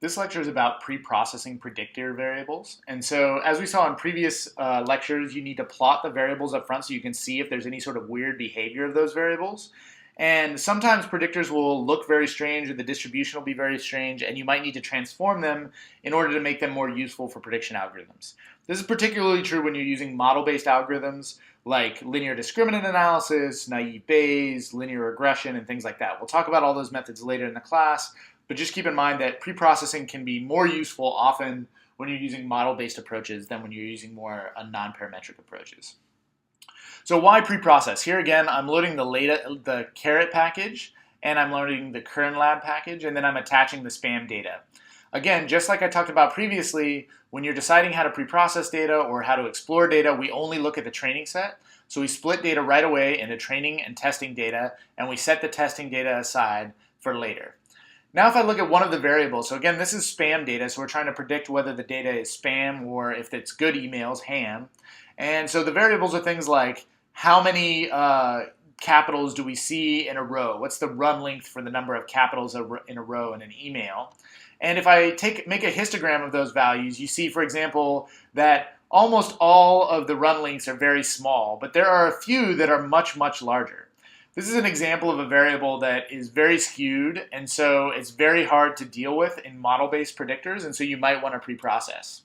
This lecture is about pre-processing predictor variables. And so as we saw in previous lectures, you need to plot the variables up front so you can see if there's any sort of weird behavior of those variables. And sometimes predictors will look very strange or the distribution will be very strange, and you might need to transform them in order to make them more useful for prediction algorithms. This is particularly true when you're using model-based algorithms like linear discriminant analysis, naive Bayes, linear regression, and things like that. We'll talk about all those methods later in the class, but just keep in mind that pre-processing can be more useful often when you're using model-based approaches than when you're using more non-parametric approaches. So why pre-process? Here again, I'm loading the caret package, and I'm loading the kernlab package, and then I'm attaching the spam data. Again, just like I talked about previously, when you're deciding how to pre-process data or how to explore data, we only look at the training set. So we split data right away into training and testing data, and we set the testing data aside for later. Now if I look at one of the variables, so again, this is spam data, so we're trying to predict whether the data is spam or if it's good emails, ham. And so the variables are things like how many capitals do we see in a row? What's the run length for the number of capitals in a row in an email? And if I make a histogram of those values, you see, for example, that almost all of the run lengths are very small, but there are a few that are much, much larger. This is an example of a variable that is very skewed, and so it's very hard to deal with in model-based predictors, and so you might want to pre-process.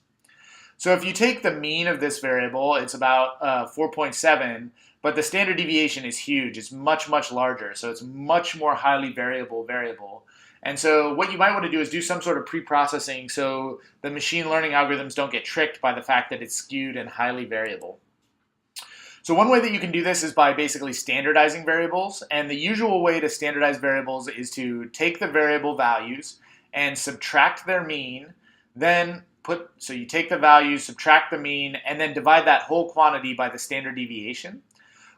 So if you take the mean of this variable, it's about 4.7, but the standard deviation is huge. It's much, much larger, so it's much more highly variable. And so what you might want to do is do some sort of pre-processing so the machine learning algorithms don't get tricked by the fact that it's skewed and highly variable. So one way that you can do this is by basically standardizing variables, and the usual way to standardize variables is to take the variable values and subtract their mean, so you take the values, subtract the mean, and then divide that whole quantity by the standard deviation.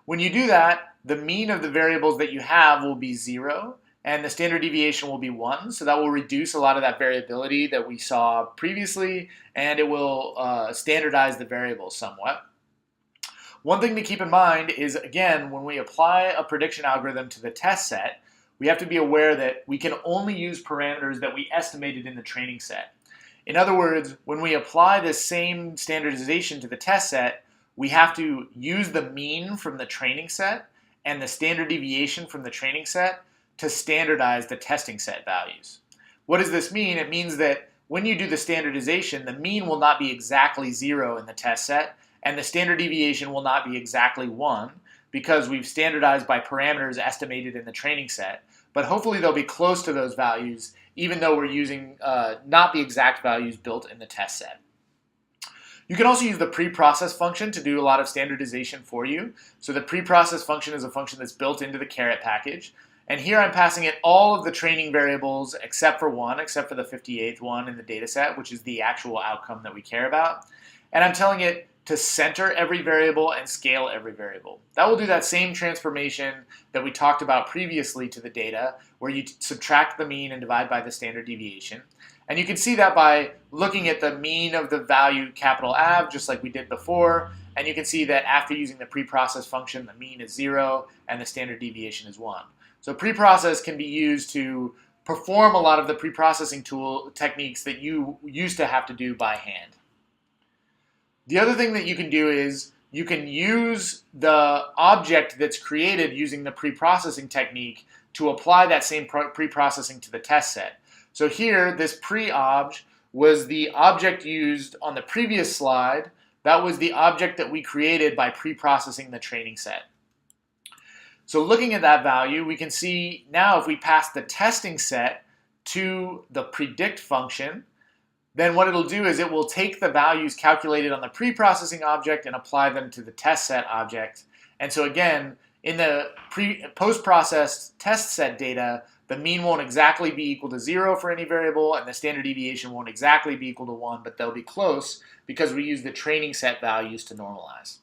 When you do that, the mean of the variables that you have will be 0, and the standard deviation will be 1, so that will reduce a lot of that variability that we saw previously, and it will standardize the variables somewhat. One thing to keep in mind is, again, when we apply a prediction algorithm to the test set, we have to be aware that we can only use parameters that we estimated in the training set. In other words, when we apply this same standardization to the test set, we have to use the mean from the training set and the standard deviation from the training set to standardize the testing set values. What does this mean? It means that when you do the standardization, the mean will not be exactly 0 in the test set, and the standard deviation will not be exactly 1 because we've standardized by parameters estimated in the training set. But hopefully they'll be close to those values, even though we're using not the exact values built in the test set. You can also use the preprocess function to do a lot of standardization for you. So the preprocess function is a function that's built into the caret package. And here I'm passing it all of the training variables except for one, except for the 58th one in the data set, which is the actual outcome that we care about. And I'm telling it to center every variable and scale every variable. That will do that same transformation that we talked about previously to the data, where you subtract the mean and divide by the standard deviation. And you can see that by looking at the mean of the value capital AV, just like we did before, and you can see that after using the preprocess function, the mean is 0 and the standard deviation is 1. So preprocess can be used to perform a lot of the preprocessing techniques that you used to have to do by hand. The other thing that you can do is you can use the object that's created using the preprocessing technique to apply that same preprocessing to the test set. So here, this pre-obj was the object used on the previous slide. That was the object that we created by preprocessing the training set. So looking at that value, we can see now if we pass the testing set to the predict function, then what it'll do is it will take the values calculated on the preprocessing object and apply them to the test set object. And so again, in the post-processed test set data, the mean won't exactly be equal to 0 for any variable, and the standard deviation won't exactly be equal to 1, but they'll be close because we use the training set values to normalize.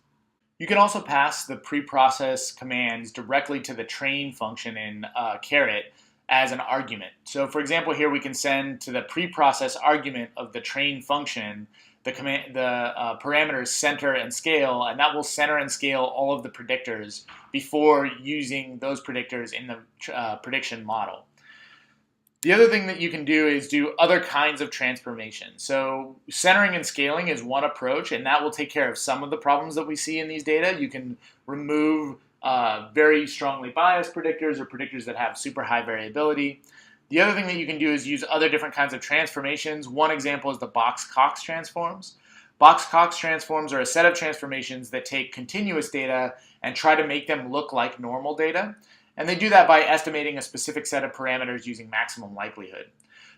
You can also pass the preprocess commands directly to the train function in caret as an argument. So for example, here we can send to the preprocess argument of the train function the parameters center and scale, and that will center and scale all of the predictors before using those predictors in the prediction model. The other thing that you can do is do other kinds of transformations. So centering and scaling is one approach, and that will take care of some of the problems that we see in these data. You can remove very strongly biased predictors or predictors that have super high variability. The other thing that you can do is use other different kinds of transformations. One example is the Box-Cox transforms. Box-Cox transforms are a set of transformations that take continuous data and try to make them look like normal data. And they do that by estimating a specific set of parameters using maximum likelihood.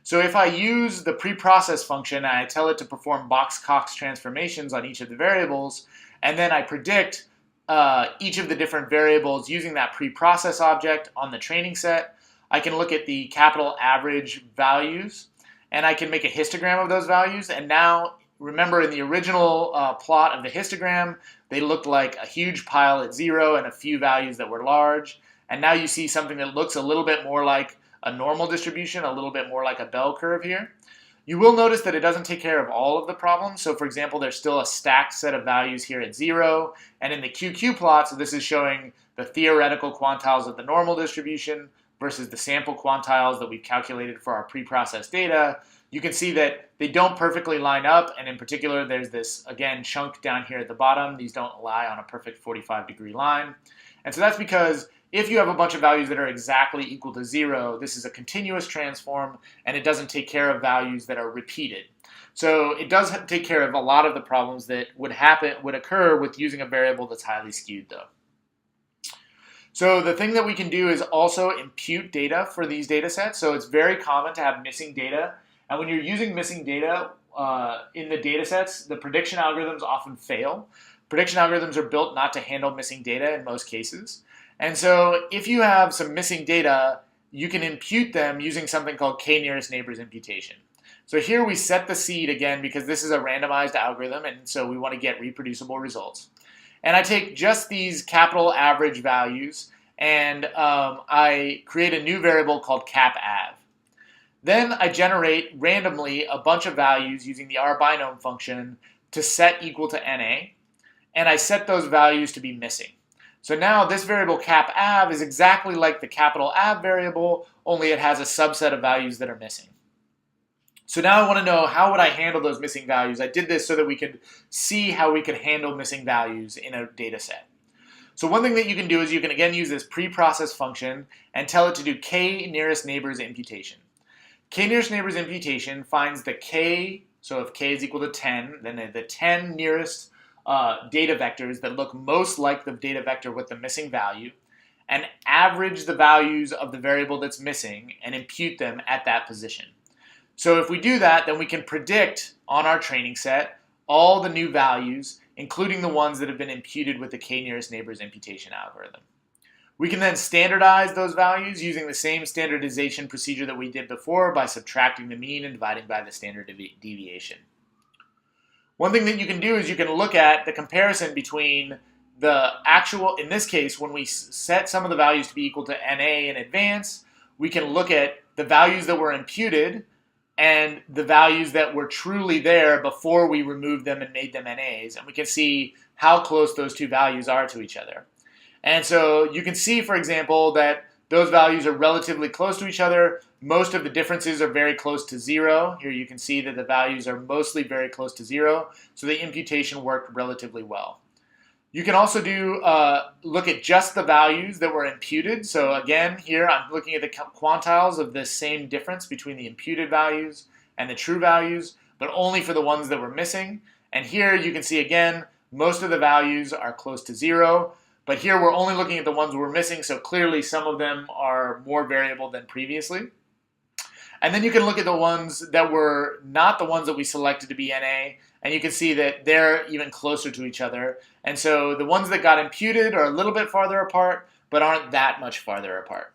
So if I use the preprocess function and I tell it to perform Box-Cox transformations on each of the variables, and then I predict each of the different variables using that preprocess object on the training set, I can look at the capital average values, and I can make a histogram of those values. And now, remember in the original plot of the histogram, they looked like a huge pile at 0 and a few values that were large. And now you see something that looks a little bit more like a normal distribution, a little bit more like a bell curve here. You will notice that it doesn't take care of all of the problems. So for example, there's still a stacked set of values here at 0. And in the QQ plot, so this is showing the theoretical quantiles of the normal distribution versus the sample quantiles that we've calculated for our preprocessed data, you can see that they don't perfectly line up. And in particular, there's this, again, chunk down here at the bottom. These don't lie on a perfect 45-degree line. And so that's because if you have a bunch of values that are exactly equal to 0, this is a continuous transform, and it doesn't take care of values that are repeated. So it does take care of a lot of the problems that would occur with using a variable that's highly skewed, though. So the thing that we can do is also impute data for these data sets. So it's very common to have missing data. And when you're using missing data in the data sets, the prediction algorithms often fail. Prediction algorithms are built not to handle missing data in most cases. And so if you have some missing data, you can impute them using something called k-nearest neighbors imputation. So here we set the seed again because this is a randomized algorithm, and so we want to get reproducible results. And I take just these capital average values, and I create a new variable called capav. Then I generate randomly a bunch of values using the rbinom function to set equal to NA, and I set those values to be missing. So now this variable capav is exactly like the capital Av variable, only it has a subset of values that are missing. So now I want to know, how would I handle those missing values? I did this so that we could see how we could handle missing values in a data set. So one thing that you can do is you can again use this preprocess function and tell it to do k-nearest neighbors imputation. K-nearest neighbors imputation finds the k, so if k is equal to 10, then the 10 nearest data vectors that look most like the data vector with the missing value, and average the values of the variable that's missing and impute them at that position. So if we do that, then we can predict on our training set all the new values, including the ones that have been imputed with the k-nearest neighbors imputation algorithm. We can then standardize those values using the same standardization procedure that we did before by subtracting the mean and dividing by the standard deviation. One thing that you can do is you can look at the comparison between the actual, in this case, when we set some of the values to be equal to NA in advance, we can look at the values that were imputed and the values that were truly there before we removed them and made them NAs, and we can see how close those two values are to each other. And so you can see, for example, that those values are relatively close to each other. Most of the differences are very close to 0. Here you can see that the values are mostly very close to 0, so the imputation worked relatively well. You can also do look at just the values that were imputed. So again, here I'm looking at the quantiles of this same difference between the imputed values and the true values, but only for the ones that were missing. And here you can see again, most of the values are close to 0. But here we're only looking at the ones we're missing, so clearly some of them are more variable than previously. And then you can look at the ones that were not the ones that we selected to be NA, and you can see that they're even closer to each other. And so the ones that got imputed are a little bit farther apart, but aren't that much farther apart.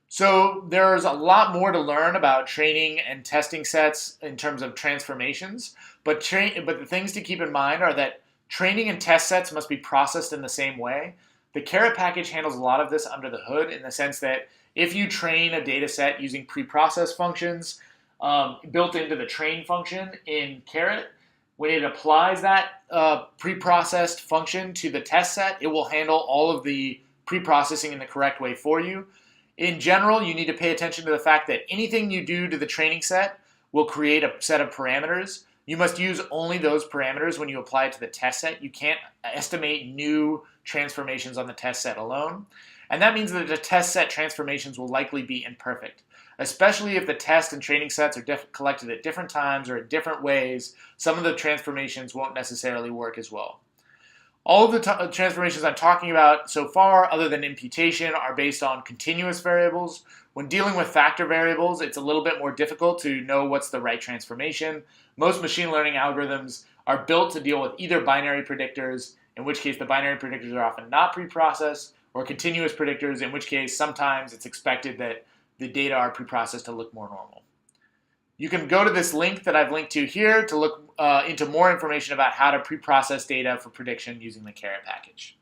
So there's a lot more to learn about training and testing sets in terms of transformations, but the things to keep in mind are that training and test sets must be processed in the same way. The Caret package handles a lot of this under the hood in the sense that if you train a data set using preprocess functions built into the train function in Caret, when it applies that preprocessed function to the test set, it will handle all of the preprocessing in the correct way for you. In general, you need to pay attention to the fact that anything you do to the training set will create a set of parameters. You must use only those parameters when you apply it to the test set. You can't estimate new transformations on the test set alone. And that means that the test set transformations will likely be imperfect, especially if the test and training sets are collected at different times or in different ways. Some of the transformations won't necessarily work as well. All of the transformations I'm talking about so far, other than imputation, are based on continuous variables. When dealing with factor variables, it's a little bit more difficult to know what's the right transformation. Most machine learning algorithms are built to deal with either binary predictors, in which case the binary predictors are often not preprocessed, or continuous predictors, in which case sometimes it's expected that the data are preprocessed to look more normal. You can go to this link that I've linked to here to look into more information about how to preprocess data for prediction using the Carrot package.